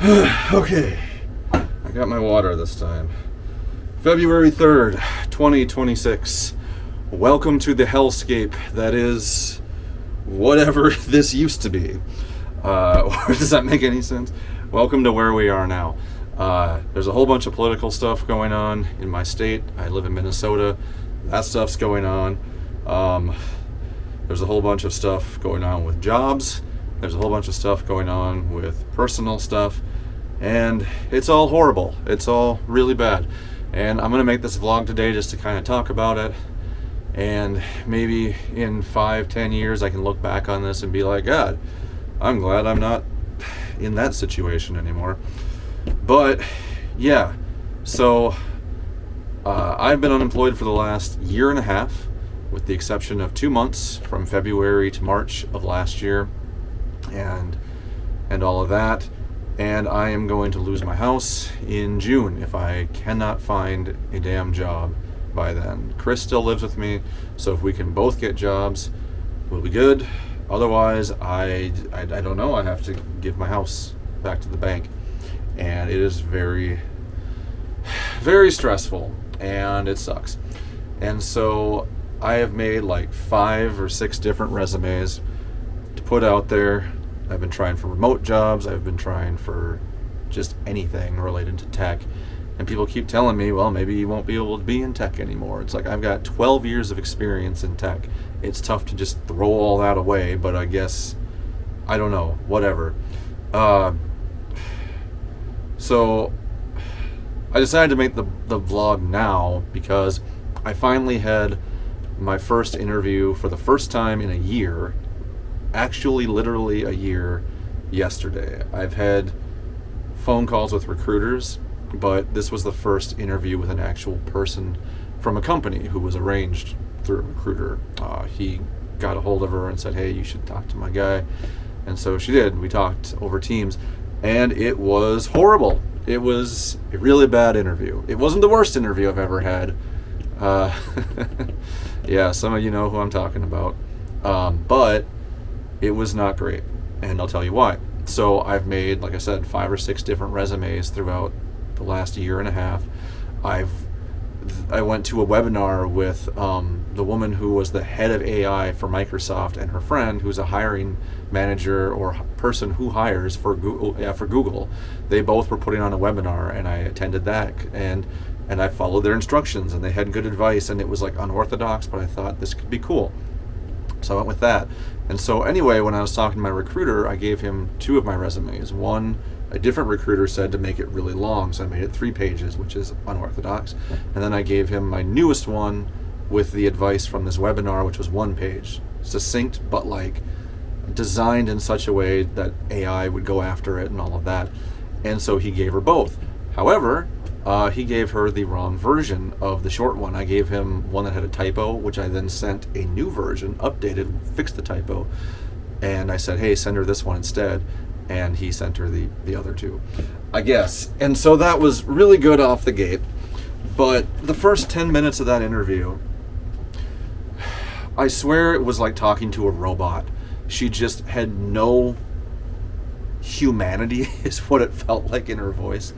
Okay, I got my water this time. February 3rd, 2026. Welcome to the hellscape that is whatever this used to be. Does that make any sense? Welcome to where we are now. There's a whole bunch of political stuff going on in my state. I live in Minnesota. That stuff's going on. There's a whole bunch of stuff going on with jobs. There's a whole bunch of stuff going on with personal stuff. And it's all horrible. It's all really bad. And I'm going to make this vlog today just to kind of talk about it. And maybe in 5-10 years I can look back on this and be like, God, I'm glad I'm not in that situation anymore. But yeah, so I've been unemployed for the last year and a half, with the exception of 2 months from February to March of last year, and all of that. And I am going to lose my house in June if I cannot find a damn job by then. Chris still lives with me, so if we can both get jobs, we'll be good. Otherwise, I don't know. I have to give my house back to the bank, and it is very, very stressful, and it sucks. And so I have made like 5 or 6 different resumes to put out there. I've been trying for remote jobs. I've been trying for just anything related to tech. And people keep telling me, well, maybe you won't be able to be in tech anymore. It's like, I've got 12 years of experience in tech. It's tough to just throw all that away, but I guess, I don't know, whatever. So I decided to make the vlog now because I finally had my first interview for the first time in a year. Actually, literally a year yesterday. I've had phone calls with recruiters, but this was the first interview with an actual person from a company who was arranged through a recruiter. He got a hold of her and said, hey, you should talk to my guy. And so she did. We talked over Teams, and it was horrible. It was a really bad interview. It wasn't the worst interview I've ever had. Yeah, some of you know who I'm talking about. But it was not great, and I'll tell you why. So I've made, like I said, 5 or 6 different resumes throughout the last year and a half. I went to a webinar with the woman who was the head of AI for Microsoft, and her friend who's a hiring manager or person who hires for Google. They both were putting on a webinar, and I attended that, and I followed their instructions, and they had good advice, and it was like unorthodox, but I thought this could be cool. So I went with that. And so anyway, when I was talking to my recruiter, I gave him 2 of my resumes. One, a different recruiter said to make it really long, so I made it 3 pages, which is unorthodox. And then I gave him my newest one with the advice from this webinar, which was 1 page. Succinct, but like designed in such a way that AI would go after it and all of that. And so he gave her both. However, he gave her the wrong version of the short one. I gave him one that had a typo, which I then sent a new version, updated, fixed the typo, and I said, hey, send her this one instead, and he sent her the other 2, I guess. And so that was really good off the gate, but the first 10 minutes of that interview, I swear it was like talking to a robot. She just had no humanity is what it felt like in her voice,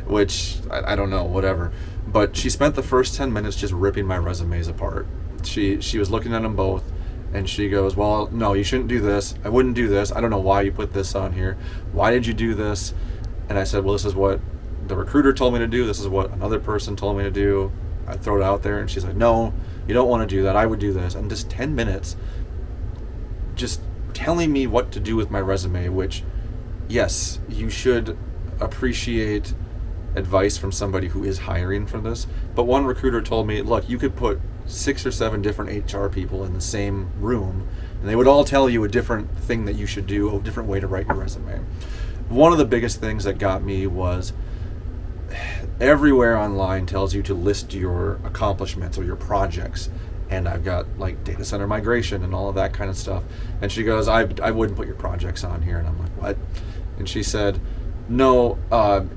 which I don't know, whatever. But she spent the first 10 minutes just ripping my resumes apart. She was looking at them both, and she goes, well, no, you shouldn't do this. I wouldn't do this. I don't know why you put this on here. Why did you do this? And I said, well, this is what the recruiter told me to do. This is what another person told me to do. I throw it out there, and she's like, no, you don't want to do that. I would do this. And just 10 minutes just telling me what to do with my resume, which, yes, you should appreciate advice from somebody who is hiring for this. But one recruiter told me, look, you could put 6 or 7 different HR people in the same room, and they would all tell you a different thing that you should do, a different way to write your resume. One of the biggest things that got me was everywhere online tells you to list your accomplishments or your projects. And I've got like data center migration and all of that kind of stuff. And she goes, I wouldn't put your projects on here. And I'm like, what? And she said, no,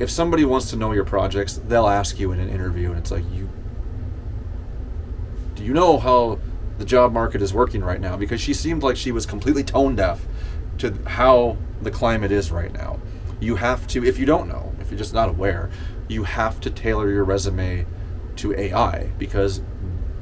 if somebody wants to know your projects, they'll ask you in an interview. And it's like, do you know how the job market is working right now? Because she seemed like she was completely tone deaf to how the climate is right now. You have to, if you don't know, if you're just not aware, you have to tailor your resume to AI, because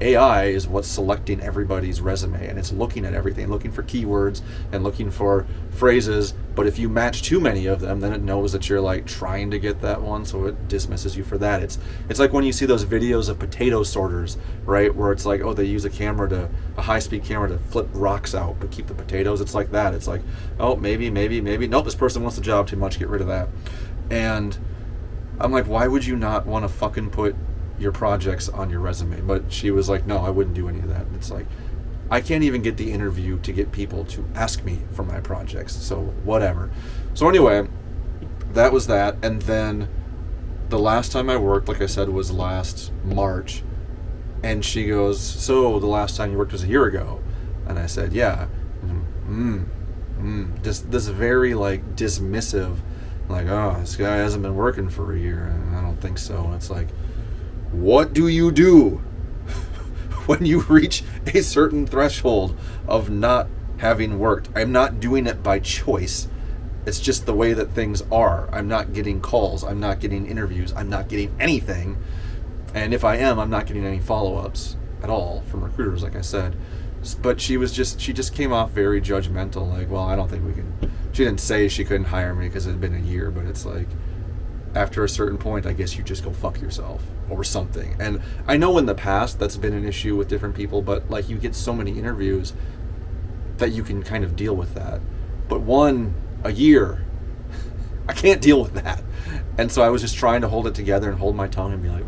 AI is what's selecting everybody's resume, and it's looking at everything, looking for keywords and looking for phrases. But if you match too many of them, then it knows that you're like trying to get that one, so it dismisses you for that. It's like when you see those videos of potato sorters, right, where it's like, oh, they use a high-speed camera to flip rocks out but keep the potatoes. It's like that. It's like, oh, maybe, nope, this person wants the job too much, get rid of that. And I'm like, why would you not want to fucking put your projects on your resume? But she was like, no, I wouldn't do any of that. And it's like, I can't even get the interview to get people to ask me for my projects, so whatever. So anyway, that was that. And then the last time I worked, like I said, was last March. And she goes, so the last time you worked was a year ago? And I said, yeah. Just this very like dismissive, like, oh, this guy hasn't been working for a year. And I don't think so. And it's like, what do you do when you reach a certain threshold of not having worked? I'm not doing it by choice. It's just the way that things are. I'm not getting calls. I'm not getting interviews. I'm not getting anything. And if I am, I'm not getting any follow-ups at all from recruiters, like I said. But she just came off very judgmental, like, well, I don't think we can. She didn't say she couldn't hire me because it had been a year, but it's like, after a certain point, I guess you just go fuck yourself or something. And I know in the past that's been an issue with different people, but like, you get so many interviews that you can kind of deal with that. But a year, I can't deal with that. And so I was just trying to hold it together and hold my tongue and be like,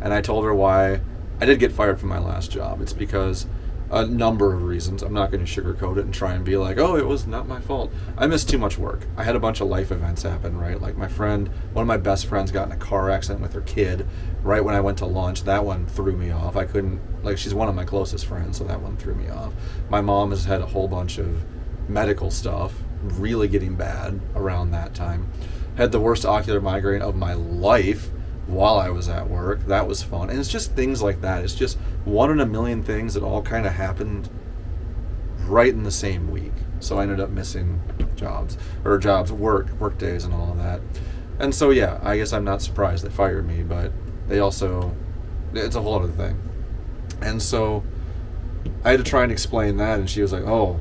And I told her why I did get fired from my last job. It's because a number of reasons. I'm not going to sugarcoat it and try and be like, oh, it was not my fault. I missed too much work. I had a bunch of life events happen, right? Like one of my best friends got in a car accident with her kid right when I went to lunch. That one threw me off. I couldn't, like, she's one of my closest friends, so that one threw me off. My mom has had a whole bunch of medical stuff really getting bad around that time. Had the worst ocular migraine of my life while I was at work. That was fun. And it's just things like that. It's just one in a million things that all kind of happened right in the same week. So I ended up missing work days and all of that. And so, yeah, I guess I'm not surprised they fired me, but it's a whole other thing. And so I had to try and explain that, and she was like, oh,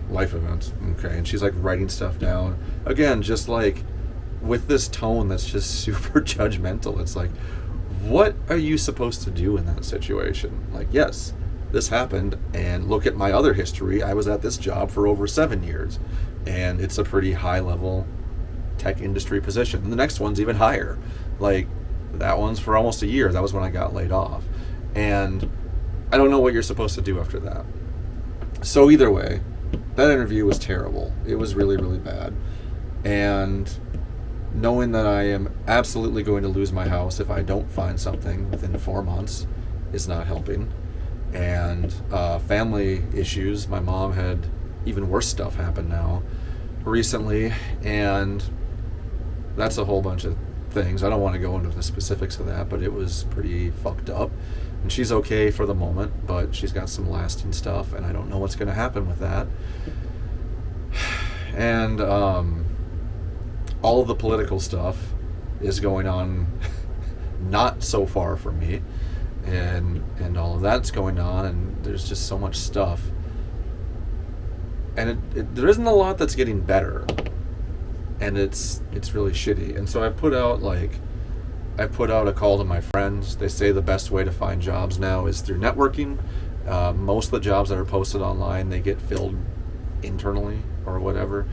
life events. Okay. And she's like writing stuff down. Again, just like with this tone that's just super judgmental. It's like, what are you supposed to do in that situation? Like, yes, this happened, and look at my other history. I was at this job for over 7 years, and it's a pretty high-level tech industry position. And the next one's even higher. Like, that one's for almost a year. That was when I got laid off. And I don't know what you're supposed to do after that. So either way, that interview was terrible. It was really, really bad. And knowing that I am absolutely going to lose my house if I don't find something within 4 months is not helping. And family issues. My mom had even worse stuff happen now recently, and that's a whole bunch of things. I don't want to go into the specifics of that, but it was pretty fucked up. And she's okay for the moment, but she's got some lasting stuff, and I don't know what's going to happen with that. And all of the political stuff is going on not so far from me, and all of that's going on, and there's just so much stuff, and there isn't a lot that's getting better, and it's really shitty. And so I put out a call to my friends. They say the best way to find jobs now is through networking. Most of the jobs that are posted online, they get filled internally or whatever.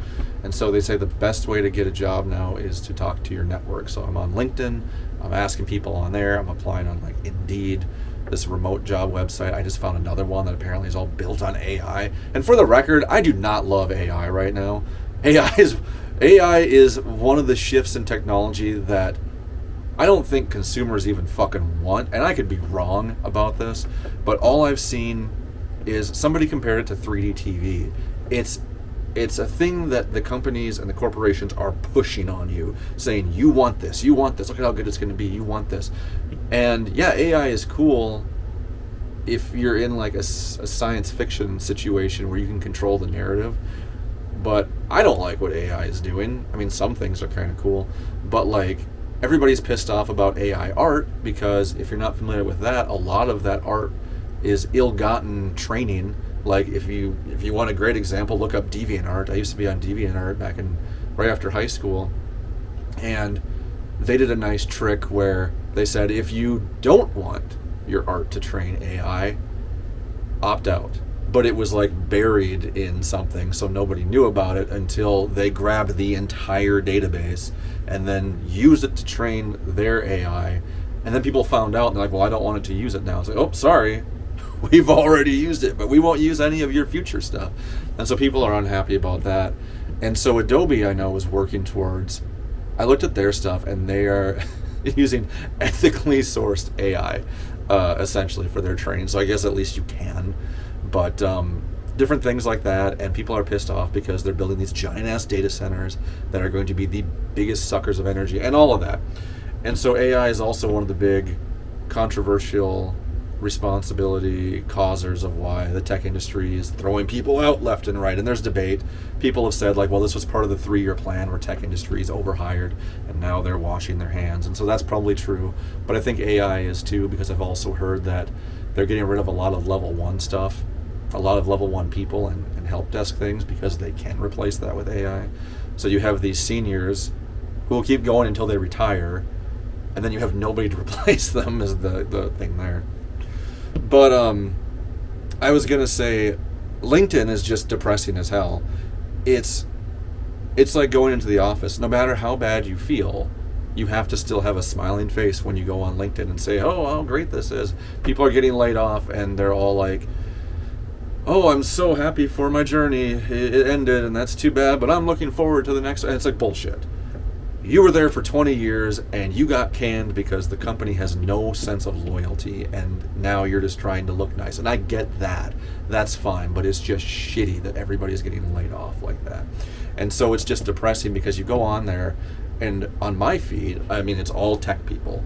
And so they say the best way to get a job now is to talk to your network. So I'm on LinkedIn, I'm asking people on there, I'm applying on like Indeed, this remote job website. I just found another one that apparently is all built on AI. And for the record, I do not love AI right now. AI is one of the shifts in technology that I don't think consumers even fucking want. And I could be wrong about this, but all I've seen is somebody compared it to 3D TV. It's a thing that the companies and the corporations are pushing on you, saying, you want this, look at how good it's going to be, you want this. And yeah, AI is cool if you're in like a science fiction situation where you can control the narrative, But I don't like what AI is doing. I mean, some things are kind of cool, but like everybody's pissed off about AI art because if you're not familiar with that, a lot of that art is ill-gotten training. Like if you want a great example, look up DeviantArt. I used to be on DeviantArt back in right after high school, and they did a nice trick where they said if you don't want your art to train AI, opt out. But it was like buried in something, so nobody knew about it until they grabbed the entire database and then used it to train their AI. And then people found out and they're like, well, I don't want it to use it now. It's like, oh, sorry, we've already used it, but we won't use any of your future stuff. And so people are unhappy about that. And so Adobe, I know, is working towards, I looked at their stuff and they are using ethically sourced AI essentially for their training. So I guess at least you can. But different things like that, and people are pissed off because they're building these giant-ass data centers that are going to be the biggest suckers of energy and all of that. And so AI is also one of the big controversial responsibility causers of why the tech industry is throwing people out left and right. And there's debate. People have said, like, well, this was part of the 3-year plan where tech industry is overhired, and now they're washing their hands. And so that's probably true. But I think AI is too, because I've also heard that they're getting rid of a lot of level 1 stuff, a lot of level 1 people and help desk things because they can replace that with AI. So you have these seniors who will keep going until they retire, and then you have nobody to replace them is the thing there. But I was going to say LinkedIn is just depressing as hell. It's like going into the office. No matter how bad you feel, you have to still have a smiling face when you go on LinkedIn and say, oh, how great this is. People are getting laid off and they're all like, oh, I'm so happy for my journey. It ended and that's too bad, but I'm looking forward to the next. And it's like bullshit. You were there for 20 years and you got canned because the company has no sense of loyalty and now you're just trying to look nice. And I get that. That's fine, but it's just shitty that everybody's getting laid off like that. And so it's just depressing because you go on there and on my feed, I mean, it's all tech people.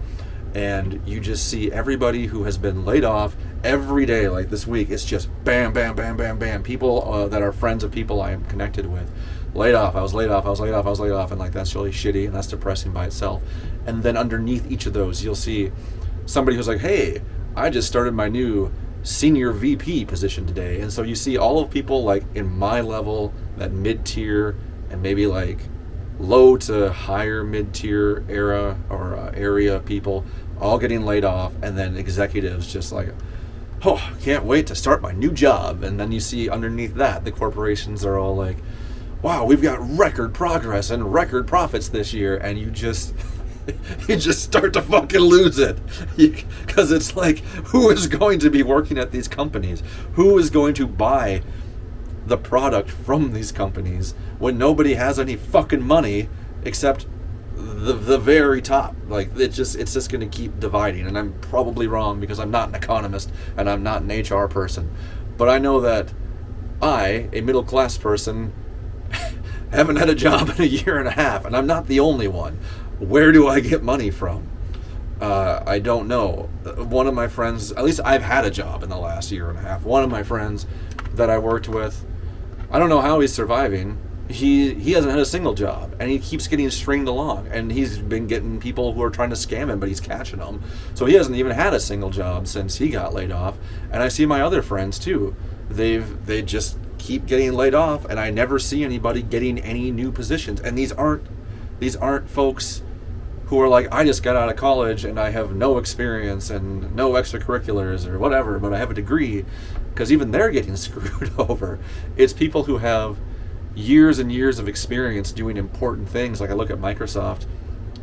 And you just see everybody who has been laid off every day, like this week. It's just bam, bam, bam, bam, bam. People that are friends of people I am connected with. Laid off, I was laid off, I was laid off, I was laid off. And like, that's really shitty and that's depressing by itself. And then underneath each of those, you'll see somebody who's like, hey, I just started my new senior VP position today. And so you see all of people like in my level, that mid-tier and maybe like low to higher mid-tier era or area people all getting laid off, and then executives just like, oh, can't wait to start my new job. And then you see underneath that the corporations are all like, wow, we've got record progress and record profits this year. And you just you just start to fucking lose it, because it's like, who is going to be working at these companies? Who is going to buy the product from these companies when nobody has any fucking money except the very top? Like, it's just going to keep dividing. And I'm probably wrong because I'm not an economist and I'm not an HR person, but I know that I, a middle class person, haven't had a job in a year and a half, and I'm not the only one. Where do I get money from? I don't know. One of my friends, at least I've had a job in the last year and a half. One of my friends that I worked with, I don't know how he's surviving. He hasn't had a single job, and he keeps getting stringed along, and he's been getting people who are trying to scam him, but he's catching them. So he hasn't even had a single job since he got laid off. And I see my other friends too. They just keep getting laid off, and I never see anybody getting any new positions. And these aren't folks who are like, I just got out of college and I have no experience and no extracurriculars or whatever, but I have a degree, because even they're getting screwed over. It's people who have years and years of experience doing important things. Like I look at Microsoft,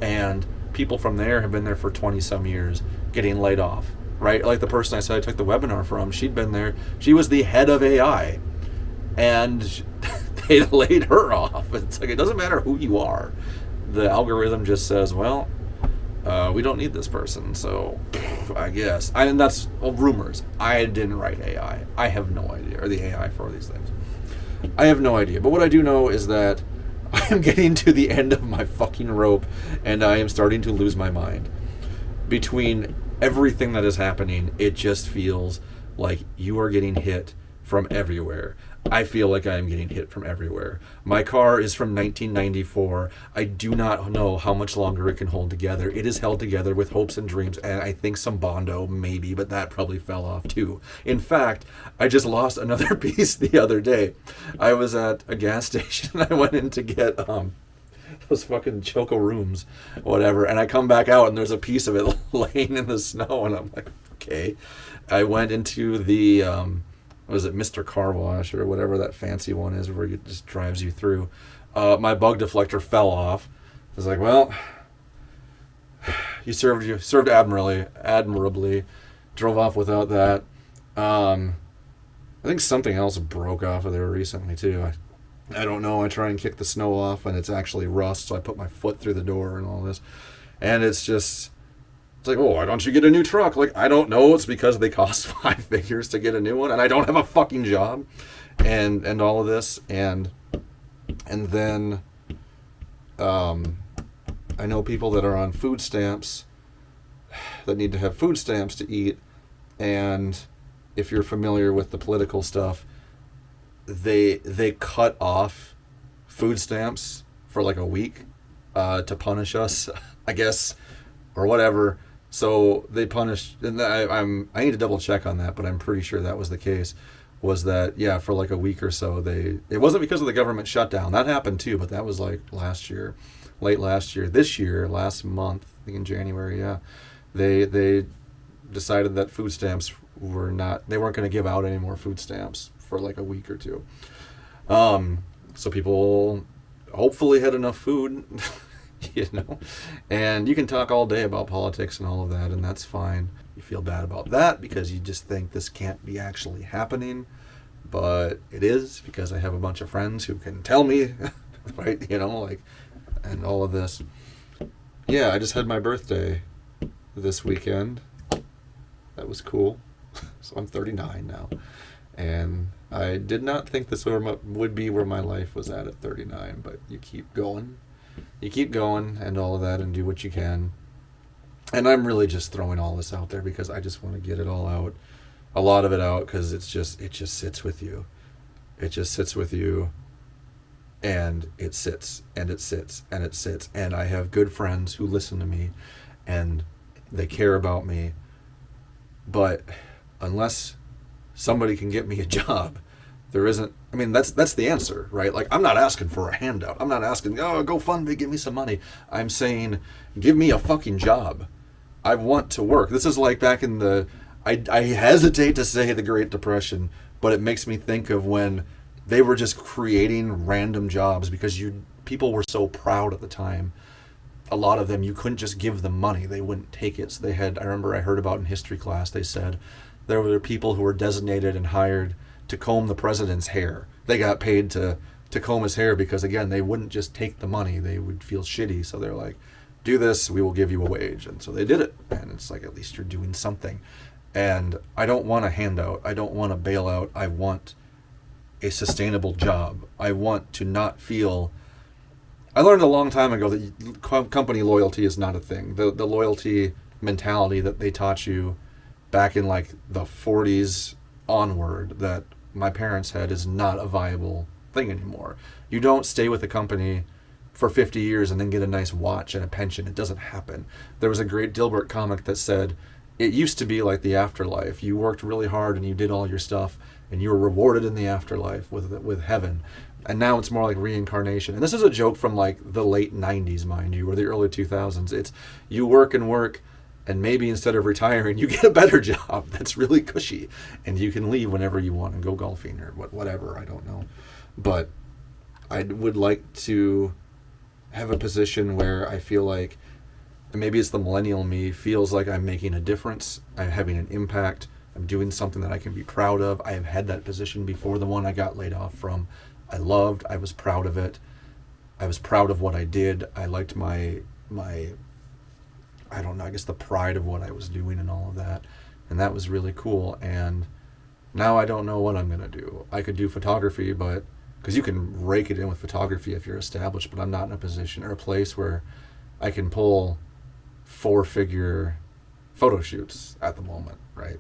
and people from there have been there for 20 some years getting laid off, right? Like the person I said I took the webinar from, she'd been there, she was the head of AI, and they laid her off. It's like, it doesn't matter who you are. The algorithm just says, well, we don't need this person, so I guess. And that's rumors. I didn't write AI. I have no idea, or the AI for these things. I have no idea. But what I do know is that I am getting to the end of my fucking rope, and I am starting to lose my mind. Between everything that is happening, it just feels like you are getting hit from everywhere. I feel like I am getting hit from everywhere. My car is from 1994. I do not know how much longer it can hold together. It is held together with hopes and dreams, and I think some Bondo, maybe, but that probably fell off too. In fact, I just lost another piece the other day. I was at a gas station. I went in to get those fucking Choco Rooms, whatever, and I come back out and there's a piece of it laying in the snow, and I'm like, okay. I went into the was it Mr. Car Wash or whatever that fancy one is where it just drives you through. My bug deflector fell off. I was like, well, you served admirably. Drove off without that. I think something else broke off of there recently too. I don't know. I try and kick the snow off and it's actually rust, so I put my foot through the door and all this. And it's like, oh, why don't you get a new truck? Like, I don't know. It's because they cost 5 figures to get a new one, and I don't have a fucking job, and all of this, and then, I know people that are on food stamps that need to have food stamps to eat, and if you're familiar with the political stuff, they cut off food stamps for like a week, to punish us, I guess, or whatever. So they punished, and I need to double check on that, but I'm pretty sure that was the case. Was that, yeah, for like a week or so, it wasn't because of the government shutdown. That happened too, but that was like late last year. This year, last month, I think in January, yeah, they decided that food stamps they weren't going to give out any more food stamps for like a week or two. So people hopefully had enough food. And you can talk all day about politics and all of that, and that's fine. You feel bad about that because you just think this can't be actually happening, but it is, because I have a bunch of friends who can tell me, right, and all of this. Yeah, I just had my birthday this weekend. That was cool. So I'm 39 now, and I did not think this would be where my life was at 39, but you keep going. You keep going and all of that and do what you can. And I'm really just throwing all this out there because I just want to get it all out. A lot of it out, because it just sits with you. It just sits with you, and it sits and it sits and it sits. And I have good friends who listen to me and they care about me. But unless somebody can get me a job, there isn't. I mean, that's the answer, right? Like, I'm not asking for a handout. I'm not asking, oh, GoFundMe, give me some money. I'm saying, give me a fucking job. I want to work. This is like back in I hesitate to say the Great Depression, but it makes me think of when they were just creating random jobs because people were so proud at the time. A lot of them, you couldn't just give them money. They wouldn't take it. So I remember I heard about in history class, they said there were people who were designated and hired to comb the president's hair. They got paid to comb his hair because, again, they wouldn't just take the money. They would feel shitty. So they're like, do this, we will give you a wage. And so they did it. And it's like, at least you're doing something. And I don't want a handout. I don't want a bailout. I want a sustainable job. I want to not feel... I learned a long time ago that company loyalty is not a thing. The loyalty mentality that they taught you back in like the 40s onward that my parents had is not a viable thing anymore. You don't stay with a company for 50 years and then get a nice watch and a pension. It doesn't happen. There was a great Dilbert comic that said, it used to be like the afterlife. You worked really hard and you did all your stuff and you were rewarded in the afterlife with heaven. And now it's more like reincarnation. And this is a joke from like the late 90s, mind you, or the early 2000s. It's you work and work, and maybe instead of retiring, you get a better job that's really cushy, and you can leave whenever you want and go golfing or whatever, I don't know. But I would like to have a position where I feel like, maybe it's the millennial me, feels like I'm making a difference, I'm having an impact, I'm doing something that I can be proud of. I have had that position before, the one I got laid off from. I was proud of it. I was proud of what I did. I liked my I don't know, I guess the pride of what I was doing and all of that. And that was really cool. And now I don't know what I'm going to do. I could do photography, but because you can rake it in with photography if you're established, but I'm not in a position or a place where I can pull 4-figure photo shoots at the moment, right?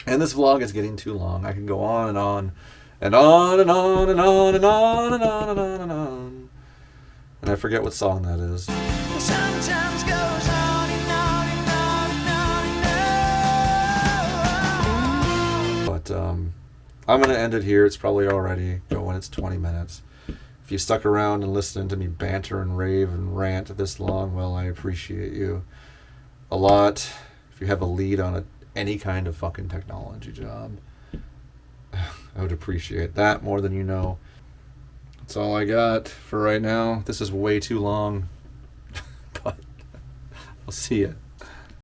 And this vlog is getting too long. I can go on And on and on and on and on and on and on and on. And I forget what song that is. Sometimes goes on and on and on and on. But I'm going to end it here. It's probably already going. It's 20 minutes. If you stuck around and listened to me banter and rave and rant this long, well, I appreciate you a lot. If you have a lead on any kind of fucking technology job, I would appreciate that more than you know. That's all I got for right now. This is way too long, but I'll see ya.